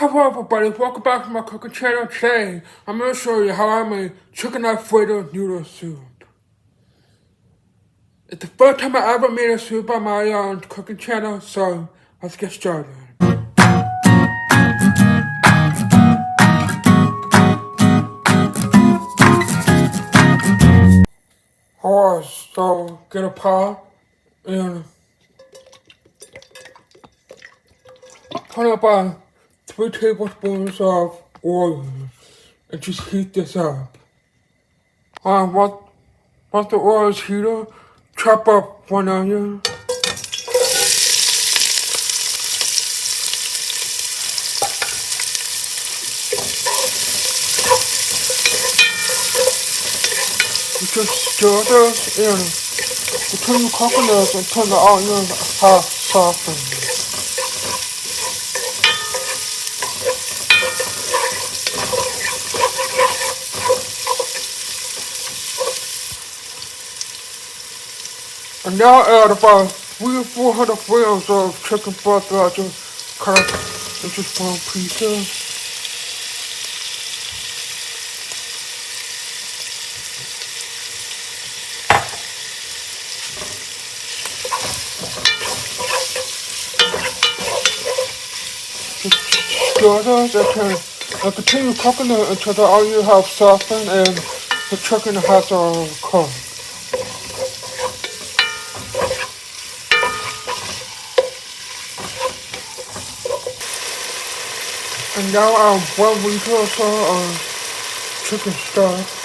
Hello everybody, welcome back to my cooking channel. Today, I'm going to show you how I make chicken Alfredo noodle soup. It's the first time I ever made a soup on my cooking channel, so let's get started. Alright, so get a pot and put about 3 tablespoons of oil and just heat this up. Once the oil is heated, chop up 1 onion. You just stir this and continue cooking this until the onion has softened. And now add about 300 or 400 grams of chicken breast that I just cut up into small pieces. Just stir this and continue cooking it until the onion has softened and the chicken has cooked. And now add 1 liter or so of chicken stock.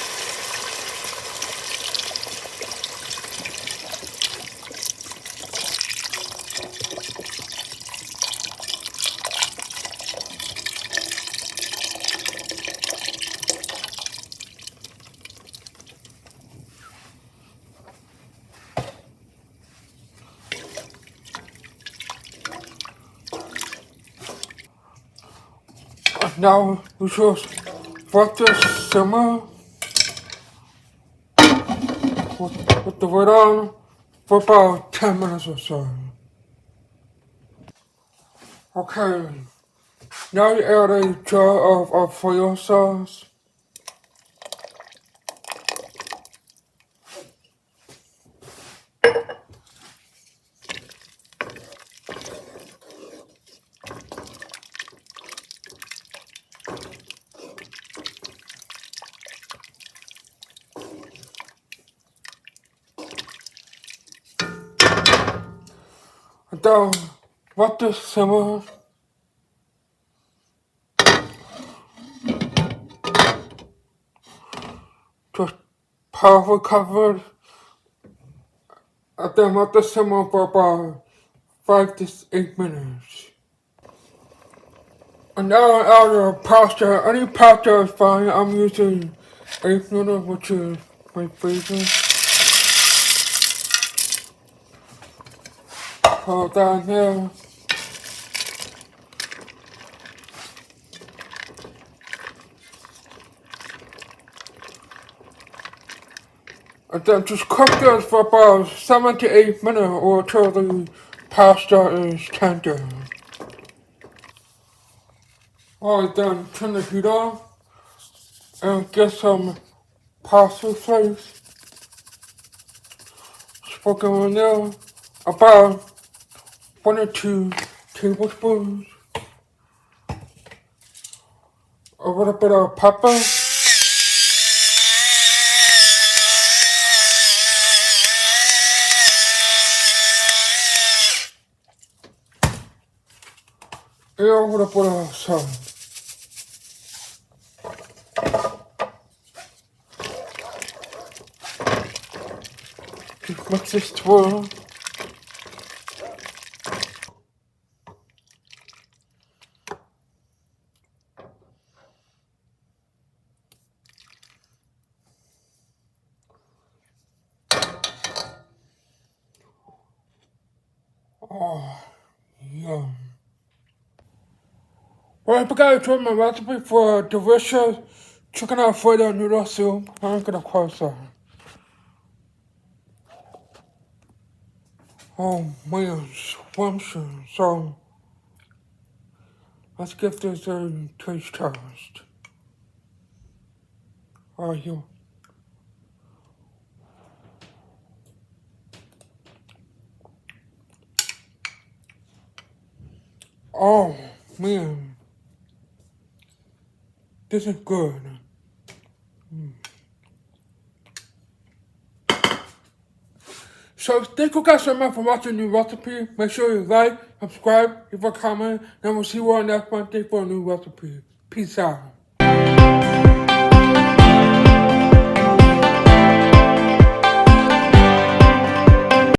Now we just let this simmer with the lid on for about 10 minutes or so. Okay, now you add a jar of Alfredo sauce. And then let this simmer. Just partially covered. And then let this simmer for about 5 to 8 minutes. And now I add the pasta. Any pasta is fine. I'm using egg noodle, which is my favorite. Put that in there. And then just cook this for about 7 to 8 minutes or until the pasta is tender. Alright, then turn the heat on and get some parsley flakes. Sprinkle in there about 1 or 2 tablespoons. A little bit of pepper. And a little bit of salt. Just mix this through. Oh, yum. Well, I forgot to try my recipe for delicious chicken Alfredo noodle soup. I'm gonna close that. Oh man, scrumptious. So Let's give this a taste test. Alright, here. Oh, man. This is good. So thank you guys so much for watching the new recipe. Make sure you like, subscribe, leave a comment, and we'll see you all next Monday for a new recipe. Peace out.